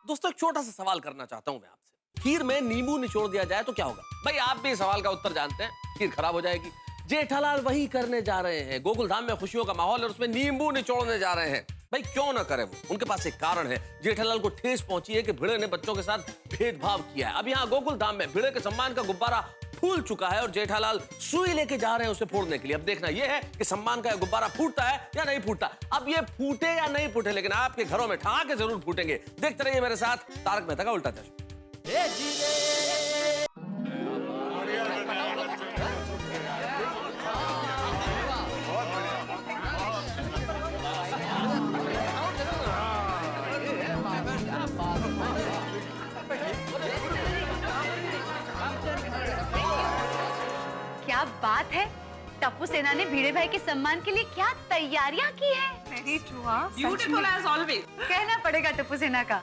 दोस्तों एक छोटा सा सवाल करना चाहता हूं मैं आपसे। खीर में नींबू निचोड़ दिया जाए तो क्या होगा? भाई आप भी इस सवाल का उत्तर जानते हैं, खीर खराब हो जाएगी। जेठालाल वही करने जा रहे हैं। गोकुल धाम में खुशियों का माहौल है और उसमें नींबू निचोड़ने जा रहे हैं। भाई क्यों ना करें वो? उनके पास एक कारण है। जेठालाल को ठेस पहुंची है कि भिड़े ने बच्चों के साथ भेदभाव किया है। अब यहाँ गोकुल धाम में भिड़े के सम्मान का गुब्बारा फूल चुका है और जेठालाल सुई लेके जा रहे हैं उसे फोड़ने के लिए। अब देखना यह है कि सम्मान का गुब्बारा फूटता है या नहीं फूटता। अब ये फूटे या नहीं फूटे, लेकिन आपके घरों में ठहाके जरूर फूटेंगे। देखते रहिए मेरे साथ तारक मेहता का उल्टा चश्मा। क्या बात है, टप्पू सेना ने भिड़े भाई के सम्मान के लिए क्या तैयारियां की है। Very true, beautiful as always. कहना पड़ेगा टप्पू सेना का।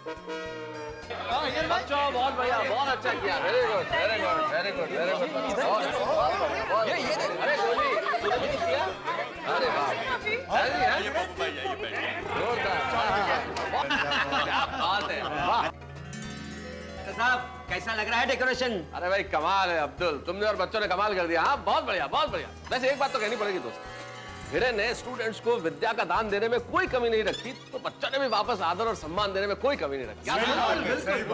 बच्चों बहुत बढ़िया, बहुत अच्छा किया। Very good very good very good very good. ये अरे गोली किया। अरे वाह, क्या बात है। वाह साहब, कैसा लग रहा है डेकोरेशन? अरे भाई कमाल है अब्दुल, तुमने और बच्चों ने कमाल कर दिया। हाँ बहुत बढ़िया बहुत बढ़िया। वैसे एक बात तो कहनी पड़ेगी दोस्त, भिड़े ने स्टूडेंट्स को विद्या का दान देने में कोई कमी नहीं रखी, तो बच्चों ने भी वापस आदर और सम्मान देने में कोई कमी नहीं रखी।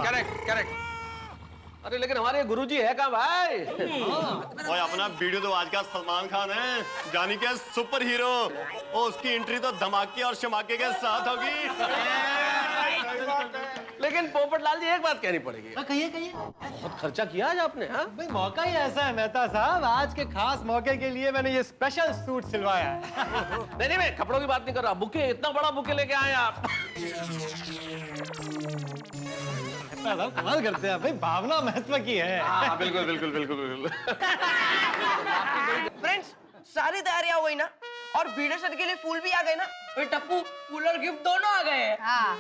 Correct correct. अरे लेकिन हमारे गुरुजी है कहाँ भाई? ओए अपना वीडियो तो आज का सलमान खान है, जानी के सुपर हीरो। ओ उसकी एंट्री तो धमाके और शमाके के साथ होगी। लेकिन पोपटलाल जी एक बात कहनी पड़ेगी। कहिए कहिए। बहुत खर्चा किया आज आपने। हाँ भाई मौका ही ऐसा है मेहता साहब, आज के खास मौके के लिए मैंने ये स्पेशल सूट सिलवाया है। नहीं मैं कपड़ों की बात नहीं कर रहा, बुके, इतना बड़ा बुके लेके आए आप। कमाल करते हैं भाई, भावना महत्व की है। हाँ बिल्कुल बिल्कुल बिल्कुल बिल्कुल। फ्रेंड्स, सारी तैयारियां हो गई ना, और भिड़े सर के लिए फूल भी आ गए ना। टप्पू, फूल और गिफ्ट दोनों आ गए हैं। हाँ।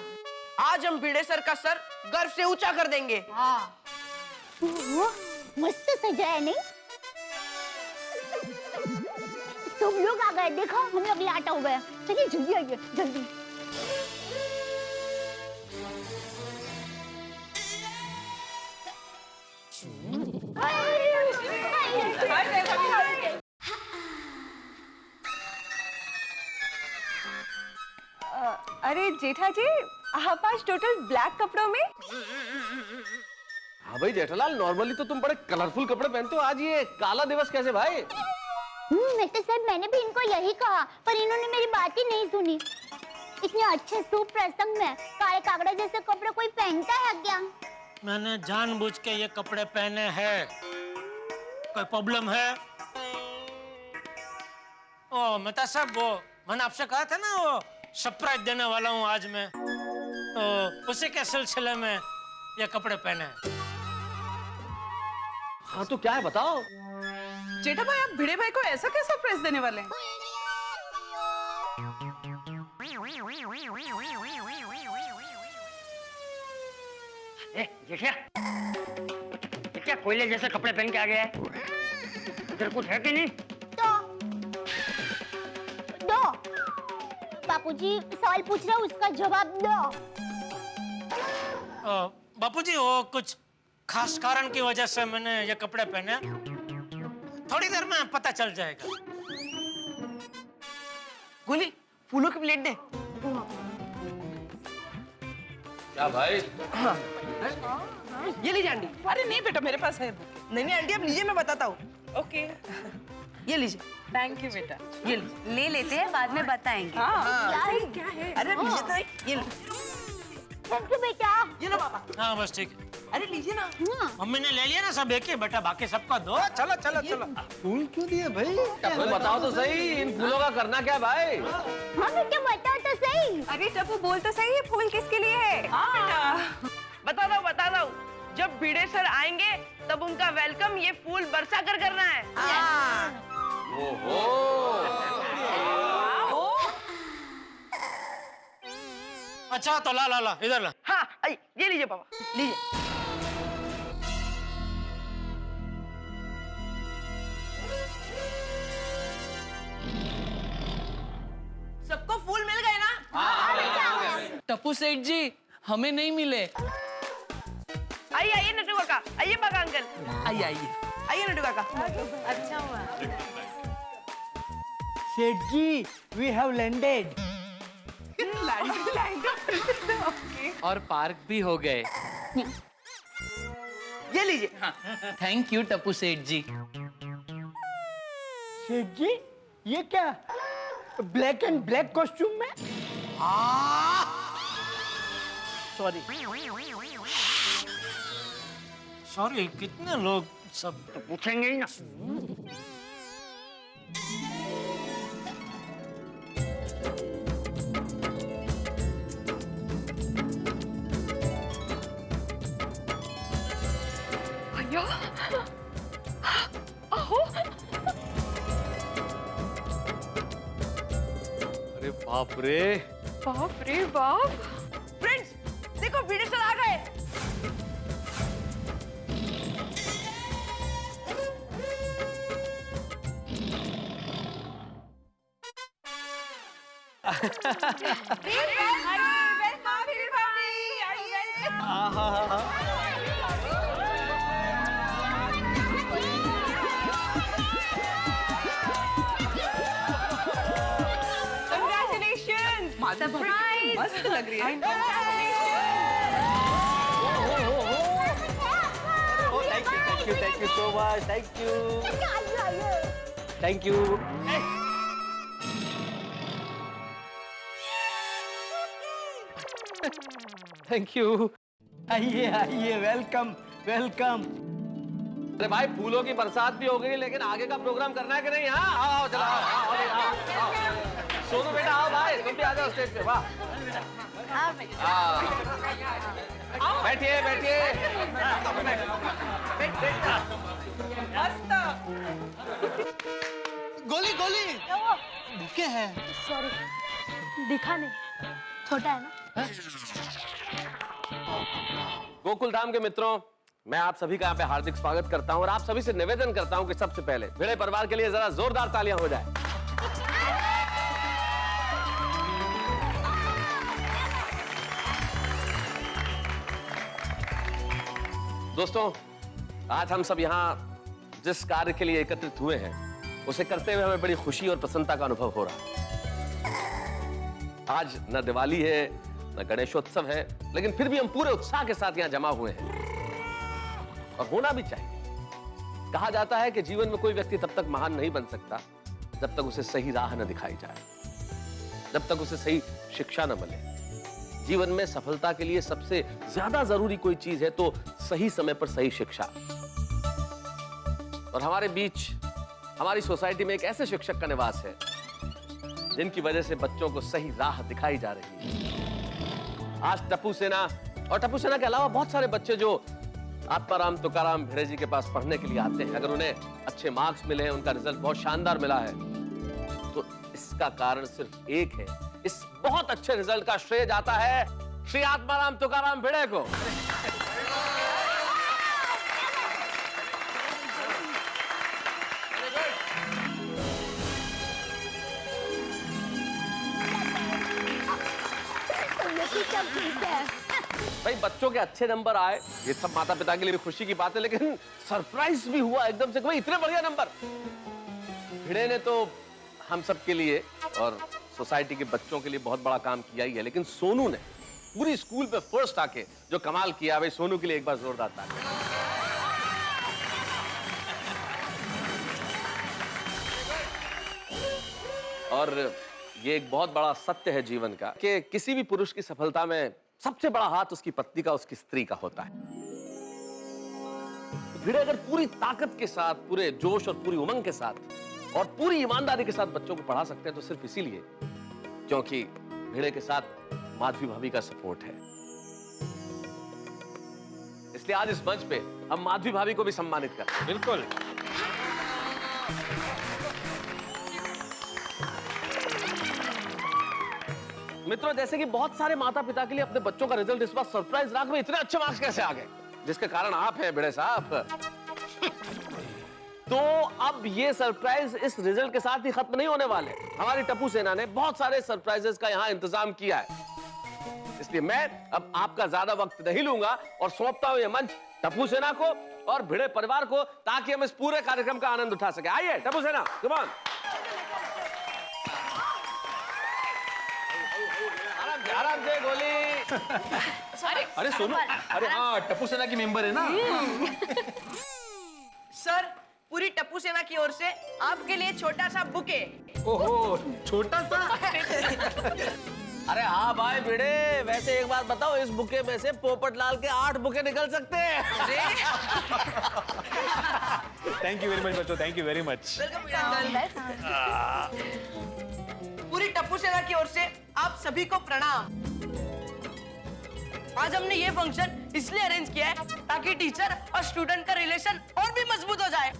आज हम भिड़े सर का सर गर्व से ऊंचा कर देंगे। हाँ। मस्त सजा है नहीं? सब लोग आ गए, देखो हमें अगला आटा हो गया। चलिए जल्दी आइए, जल्दी। अरे जेठा जी, आप आज टोटल ब्लैक कपड़ों में? हाँ भाई जेठालाल, नॉर्मली तो तुम बड़े कलरफुल कपड़े पहनते हो, आज ये काला दिवस कैसे भाई? मिस्टर सर, मैंने भी इनको यही कहा, पर इन्होंने मेरी बात ही नहीं सुनी। इतने अच्छे शुभ प्रसंग में काले कागड़ा जैसे कपड़े कोई पहनता है क्या? मैंने जानबूझ के ये कपड़े पहने हैं। कोई प्रॉब्लम है? ओ मेहता साहब, वो मैंने आपसे कहा था ना, वो सरप्राइज देने वाला हूँ आज मैं, तो उसी के सिलसिले में ये कपड़े पहने हैं। हाँ तो क्या है बताओ? जेठा भाई, आप भिड़े भाई को ऐसा क्या सरप्राइज देने वाले हैं? जेठा, क्या कोयले जैसे कपड़े पहन के आ गया है? इधर कुछ है कि नहीं? दो। बापूजी सवाल पूछ रहा हूँ, उसका जवाब दो। बापूजी, वो कुछ खास कारण की वजह से मैंने ये कपड़े पहने, थोड़ी देर में पता चल जाएगा। गुली, फूलों की प्लेट दे। क्या भाई? हाँ। ये लीजिए आंटी। अरे नहीं बेटा, मेरे पास है। नहीं आंटी, आप लीजिए, मैं बताता हूँ। ओके। ये लीजिए। थैंक यू बेटा। ये लीजिए। ले लेते हैं, बाद में बताएंगे। हाँ। क्या है? अरे लीजिए तो, ये लीजिए। थैंक यू बेटा। ये लो पापा। हाँ बस ठीक है। अरे लीजिए ना। मम्मी ने ले लिया ना सब, एक ही बेटा, बाकी सबका दो। चलो चलो चलो। फूल क्यों दिए भाई? कोई बताओ तो सही, इन फूलों का करना क्या भाई? हाँ बेटा, बताओ तो सही। अरे टप्पू, बोल तो सही, ये फूल किसके लिए है? हाँ बेटा, बता दो। जब भिड़े सर आएंगे तब उनका वेलकम ये फूल बरसा कर करना है। ओहो। अच्छा तो ला ला ला, इधर ला। हाँ, ये लीजिए पापा, लीजिए। सबको फूल मिल गए ना? टप्पू सेठ जी, हमें नहीं मिले। आइए नटू काका, आइए बागा अंकल, आइए नटू काका। अच्छा हुआ। सेठ जी, we have landed. और पार्क भी हो गए। ये लीजिए। थैंक यू टप्पू सेठ जी। सेठ जी, ये क्या? ब्लैक एंड ब्लैक कॉस्ट्यूम में? सॉरी। सॉरी, कितने लोग सब तो पूछेंगे ही ना। भैया, आहो। अरे बाप रे। बाप रे बाप। फ्रेंड्स, देखो भिड़े सर आ गए। Congratulations! सरप्राइज! मस्त लग रही है। Thank you so much. Thank you. Thank you. आइए आइए, वेलकम वेलकम। अरे भाई फूलों की बरसात भी हो गई, लेकिन आगे का प्रोग्राम करना है कि नहीं? हाँ आओ चलो आओ। सोनू बेटा आओ भाई, तुम भी आ जाओ स्टेज पे। वाह बैठिए बैठिए। गोली गोली भूखे हैं। सॉरी, दिखा नहीं, छोटा है ना। गोकुल धाम के मित्रों, मैं आप सभी का यहाँ पे हार्दिक स्वागत करता हूँ और आप सभी से निवेदन करता हूँ कि सबसे पहले भिड़े परिवार के लिए जरा जोरदार तालियां हो जाए। दोस्तों, आज हम सब यहाँ जिस कार्य के लिए एकत्रित हुए हैं उसे करते हुए हमें बड़ी खुशी और प्रसन्नता का अनुभव हो रहा है। आज न दिवाली है न गणेशोत्सव है, लेकिन फिर भी हम पूरे उत्साह के साथ यहाँ जमा हुए हैं और होना भी चाहिए। कहा जाता है कि जीवन में कोई व्यक्ति तब तक महान नहीं बन सकता जब तक उसे सही राह न दिखाई जाए, जब तक उसे सही शिक्षा न मिले। जीवन में सफलता के लिए सबसे ज्यादा जरूरी कोई चीज है तो सही समय पर सही शिक्षा। और हमारे बीच हमारी सोसाइटी में एक ऐसे शिक्षक का निवास है जिनकी वजह से बच्चों को सही राह दिखाई जा रही है। आज टप्पू सेना और टप्पू सेना के अलावा बहुत सारे बच्चे जो आत्माराम तुकाराम भिड़े जी के पास पढ़ने के लिए आते हैं, अगर उन्हें अच्छे मार्क्स मिले हैं, उनका रिजल्ट बहुत शानदार मिला है, तो इसका कारण सिर्फ एक है। इस बहुत अच्छे रिजल्ट का श्रेय जाता है श्री आत्माराम तुकाराम भिड़े को। भाई बच्चों के अच्छे नंबर आए, ये सब माता पिता के लिए भी खुशी की बात है, लेकिन सरप्राइज भी हुआ एकदम से, भाई इतने बढ़िया नंबर। भिड़े ने तो हम सब के लिए और सोसाइटी के बच्चों के लिए बहुत बड़ा काम किया ही है, लेकिन सोनू ने पूरी स्कूल पे फर्स्ट आके जो कमाल किया, भाई सोनू के लिए एक बार जोरदार ताली। और ये एक बहुत बड़ा सत्य है जीवन का कि किसी भी पुरुष की सफलता में सबसे बड़ा हाथ उसकी पत्नी का, उसकी स्त्री का होता है। भिड़े अगर पूरी ताकत के साथ, पूरे जोश और पूरी उमंग के साथ और पूरी ईमानदारी के साथ बच्चों को पढ़ा सकते हैं तो सिर्फ इसीलिए क्योंकि भिड़े के साथ माधवी भाभी का सपोर्ट है। इसलिए आज इस मंच पे हम माधवी भाभी को भी सम्मानित करते हैं। बिल्कुल। मित्रों, जैसे कि बहुत सारे माता पिता के लिए अपने बच्चों का रिजल्ट इस बार सरप्राइज रहा कि इतने अच्छे मार्क्स कैसे आ गए, जिसके कारण आप हैं भिड़े साहब। तो अब ये सरप्राइज इस रिजल्ट के साथ ही खत्म नहीं होने वाले। हमारी टप्पू सेना ने बहुत सारे सरप्राइजेस का यहाँ इंतजाम किया है, इसलिए मैं अब आपका ज्यादा वक्त नहीं लूंगा और सौंपता हूं ये मंच टप्पू सेना को और भिड़े परिवार को, ताकि हम इस पूरे कार्यक्रम का आनंद उठा सके। आइए टप्पू सेना, कम ऑन। आराम से गोली। अरे सोनू, अरे हाँ टप्पू सेना की मेंबर है ना। सर, पूरी टप्पू सेना की ओर से आपके लिए छोटा सा बुके। ओहो, छोटा सा। अरे हाँ भाई भिड़े, वैसे एक बात बताओ, इस बुके में से पोपट लाल के 8 बुके निकल सकते हैं। थैंक यू वेरी मच बच्चों, थैंक यू वेरी मच। पूरी टप्पू सेना की ओर से आप सभी को प्रणाम। आज हमने ये फंक्शन इसलिए अरेंज किया है ताकि टीचर और स्टूडेंट का रिलेशन और भी मजबूत हो जाए।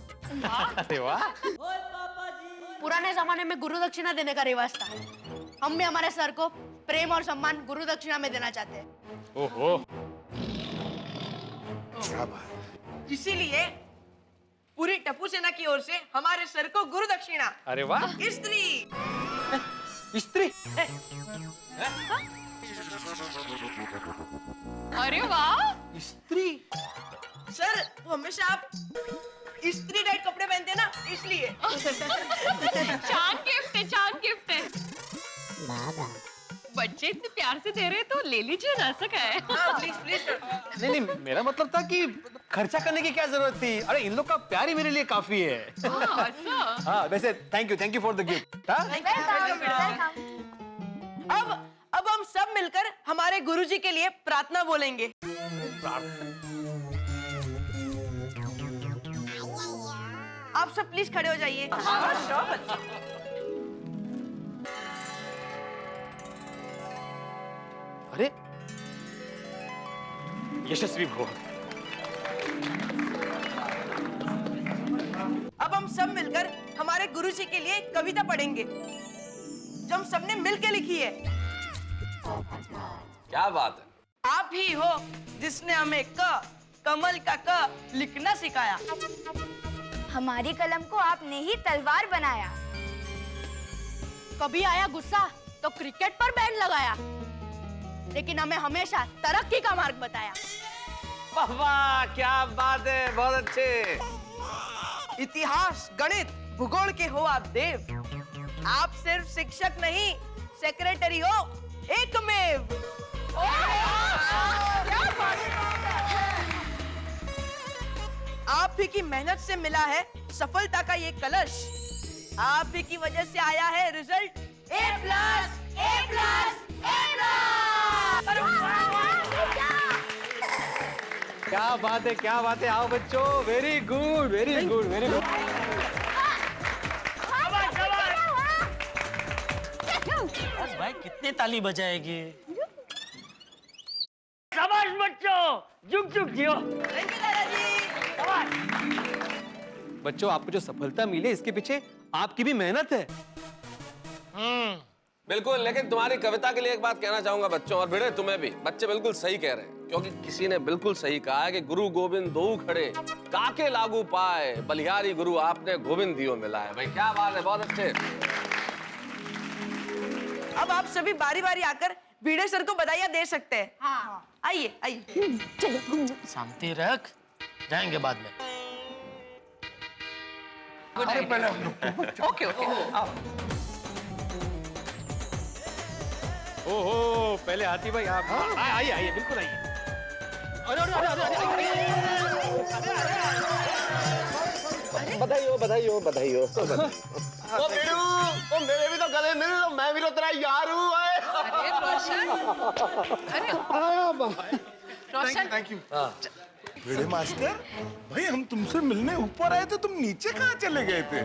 अरे वाह। पुराने जमाने में गुरु दक्षिणा देने का रिवाज था, हम भी हमारे सर को प्रेम और सम्मान गुरु दक्षिणा में देना चाहते हैं। ओहो। इसीलिए पूरी टप्पू सेना की ओर से हमारे सर को गुरु दक्षिणा। अरे वाह। स्त्री। स्त्री। अरे वाह। स्त्री। सर, वो हमेशा आप स्त्री टाइट कपड़े पहनते हैं ना, इसलिए। चांद गिफ्ट है, चांद गिफ्ट है। बच्चे इतने प्यार से दे रहे हैं तो ले लीजिए ना, सका है। Please please. नहीं, मेरा मतलब था कि खर्चा करने की क्या जरूरत थी। अरे इन लोग का प्यार ही मेरे लिए काफी है। हाँ, वैसे thank you for the gift. अब हम सब मिलकर हमारे गुरुजी के लिए प्रार्थना बोलेंगे। प्रार्थना। आप सब प्लीज खड़े हो जाइए। अरे यशस्वी भव। अब हम सब मिलकर हमारे गुरुजी के लिए एक कविता पढ़ेंगे जो हम सबने मिलकर लिखी है। क्या बात है। आप ही हो जिसने हमें कमल का क लिखना सिखाया। हमारी कलम को आपने ही तलवार बनाया। कभी आया गुस्सा तो क्रिकेट पर बैन लगाया, लेकिन हमें हमेशा तरक्की का मार्ग बताया। वाह क्या बात है, बहुत अच्छे। इतिहास, गणित, भूगोल के हो आप देव। आप सिर्फ शिक्षक नहीं, सेक्रेटरी हो एकमेव। आप ही की मेहनत से मिला है सफलता का ये कलश। आप ही की वजह से आया है रिजल्ट A+, A+, क्या बात है, क्या बात है। आओ बच्चों, very good, very good, very good. बस भाई कितने ताली बजाएगी? शाबाश बच्चों, जुग जुग जियो। बच्चों, आपको जो सफलता मिली इसके पीछे आपकी भी मेहनत है। बिल्कुल, लेकिन तुम्हारी कविता के लिए एक बात कहना चाहूंगा बच्चों, और भिड़े तुम्हें भी। बच्चे बिल्कुल सही कह रहे हैं, क्योंकि किसी ने बिल्कुल सही कहा है कि गुरु गोविंद दो खड़े काके लागू पाए, बलिहारी गुरु आपने गोविंद दियो मिलाए। भाई क्या बात है, बहुत अच्छे। अब आप सभी बारी बारी आकर भिड़े सर को बधाइयाँ दे सकते हैं। हाँ। आइए आइए। शांति रख, जाएंगे बाद में। अरे पहले ओके ओके आओ। ओहो, पहले हाथी भाई आप आइए आइए, बिल्कुल आइए। अरे अरे अरे बधाई हो, बधाई हो, बधाई हो। ओ बिड़ू, ओ मेरे भी तो गले मिल, मैं भी तो तेरा यार हूँ। अरे रोशन, रोशन, थैंक यू। भिड़े मास्टर, भाई हम तुमसे मिलने ऊपर आए थे, तुम नीचे कहाँ चले गए थे?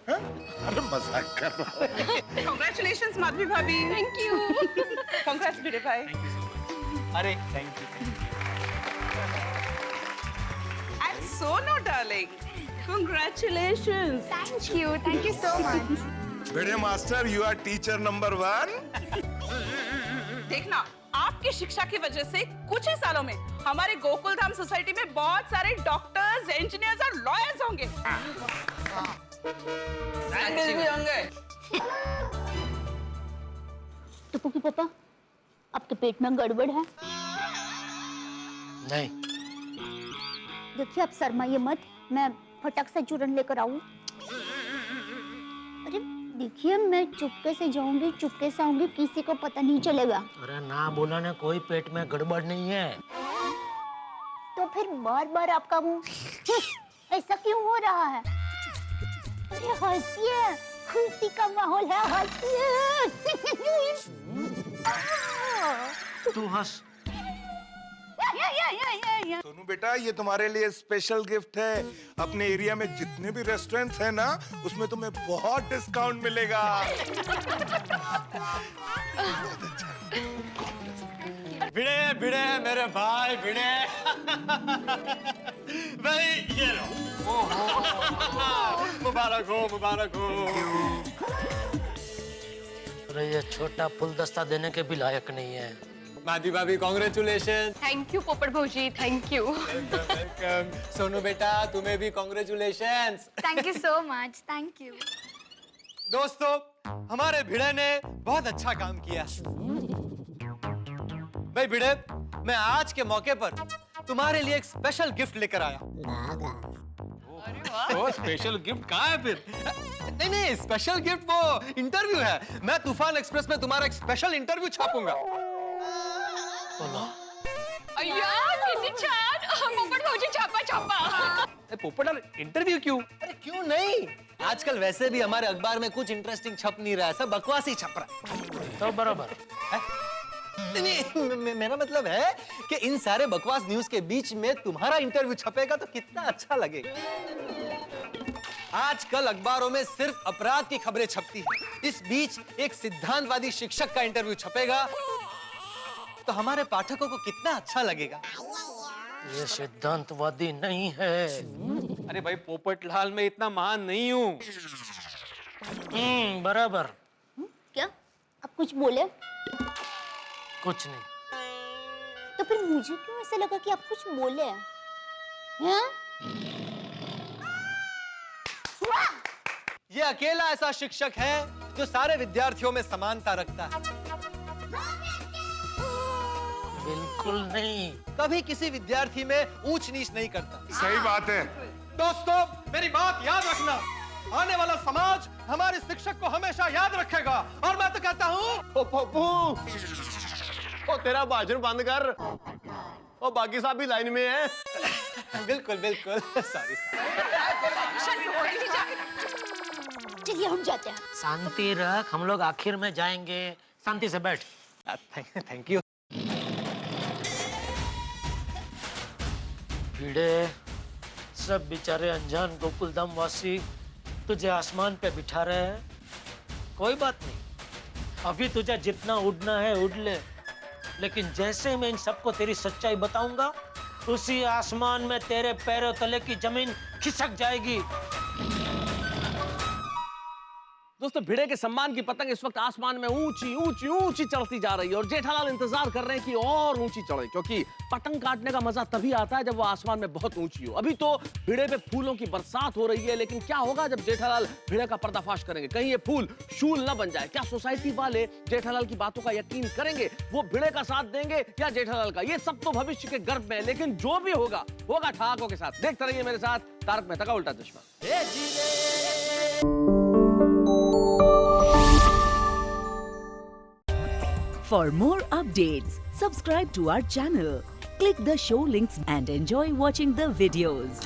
अरे मजाक कर रहा हूँ। Congratulations माधवी भाभी। Thank you. Congrats भिड़े भाई। अरे thank you. And Sonu darling, congratulations. Thank you so much. Bhide master, you are teacher number 1. देखना, आपकी शिक्षा की वजह से कुछ ही सालों में हमारे गोकुलधाम सोसाइटी में बहुत सारे डॉक्टर्स, इंजीनियर्स और लॉयर्स होंगे। साइंटिस्ट भी होंगे। टप्पू की पापा, आपके पेट में गड़बड़ है? नहीं। देखिए आप शर्माइए मत, मैं फटक से चूरन लेकर आऊं। अरे देखिए, मैं चुपके से जाऊंगी, चुपके से आऊंगी, किसी को पता नहीं चलेगा। अरे ना बोला ना, कोई पेट में गड़बड़ नहीं है। तो फिर बार बार आपका मुंह ऐसा क्यों हो रहा है? अरे हंसिए, खुशी का माहौल है, हंसिए। तू हंस। सोनू बेटा, ये तुम्हारे लिए स्पेशल गिफ्ट है। अपने एरिया में जितने भी रेस्टोरेंट्स हैं ना, उसमें तुम्हें बहुत डिस्काउंट मिलेगा। भिड़े भिड़े मेरे भाई भिड़े। भाई ये लो। मुबारक हो, मुबारक हो। अरे ये छोटा फुलदस्ता देने के भी लायक नहीं है। माधवी भाभी कॉन्ग्रेचुलेशन। थैंक यू पोपट भौजी, थैंक यू। वेलकम। सोनू बेटा, तुम्हें भी congratulation. Thank you so much, thank you. दोस्तों, हमारे भिड़े ने बहुत अच्छा काम किया। भाई भिड़े, मैं आज के मौके पर तुम्हारे लिए एक स्पेशल गिफ्ट लेकर आया। वो स्पेशल गिफ्ट कहाँ है फिर? नहीं नहीं, स्पेशल गिफ्ट वो इंटरव्यू है। मैं तूफान एक्सप्रेस में तुम्हारा एक स्पेशल इंटरव्यू छापूंगा। अय्या, किती छान। पोपट भौजी छापा छापा। पोपट इंटरव्यू क्यों? अरे क्यों नहीं, आजकल वैसे भी हमारे अखबार में कुछ इंटरेस्टिंग छप नहीं रहा है, सब बकवास ही छप रहा है। तो बराबर। नहीं, मेरा मतलब है कि इन सारे बकवास न्यूज के बीच में तुम्हारा इंटरव्यू छपेगा तो कितना अच्छा लगेगा। आजकल अखबारों में सिर्फ अपराध की खबरें छपती हैं। इस बीच एक सिद्धांतवादी शिक्षक का इंटरव्यू छपेगा तो हमारे पाठकों को कितना अच्छा लगेगा। ये सिद्धांतवादी नहीं है। अरे भाई पोपटलाल, मैं इतना महान नहीं हूँ। बराबर। क्या आप कुछ बोले? कुछ नहीं। तो फिर मुझे क्यों ऐसा लगा कि आप कुछ बोले हैं? हाँ? ये अकेला ऐसा शिक्षक है जो सारे विद्यार्थियों में समानता रखता है। बिल्कुल नहीं। कभी किसी विद्यार्थी में ऊंच नीच नहीं करता। सही बात है। दोस्तों, मेरी बात याद रखना। आने वाला समाज हमारे शिक्षक को हमेशा याद रखेगा। और मैं तो कहता हूँ, ओ पप्पू, ओ तेरा भाषण बंद कर। ओ बाकी साहब भी लाइन में है। बिल्कुल बिल्कुल। सॉरी। चलिए हम जाते हैं। शांति रख, हम लोग आखिर में जाएंगे। शांति से बैठ। Thank you. भिड़े, सब बेचारे अनजान गोकुलधाम वासी तुझे आसमान पे बिठा रहे हैं। कोई बात नहीं, अभी तुझे जितना उड़ना है उड़ ले, लेकिन जैसे मैं इन सबको तेरी सच्चाई बताऊंगा, उसी आसमान में तेरे पैरों तले की जमीन खिसक जाएगी। दोस्तों, भिड़े के सम्मान की पतंग इस वक्त आसमान में ऊंची ऊंची ऊंची चढ़ती जा रही है और जेठालाल इंतजार कर रहे हैं कि और ऊंची चढ़े, क्योंकि पतंग काटने का मजा तभी आता है जब वो आसमान में बहुत ऊंची हो। अभी तो भिड़े पे फूलों की बरसात हो रही है, लेकिन क्या होगा जब जेठालाल भिड़े का पर्दाफाश करेंगे? कहीं ये फूल शूल न बन जाए। क्या सोसाइटी वाले जेठालाल की बातों का यकीन करेंगे? वो भिड़े का साथ देंगे या जेठालाल का? ये सब तो भविष्य के गर्भ में है, लेकिन जो भी होगा होगा ठहाकों के साथ। देखते रहिए मेरे साथ तारक मेहता का उल्टा चश्मा। For more updates, subscribe to our channel, click the show links and enjoy watching the videos.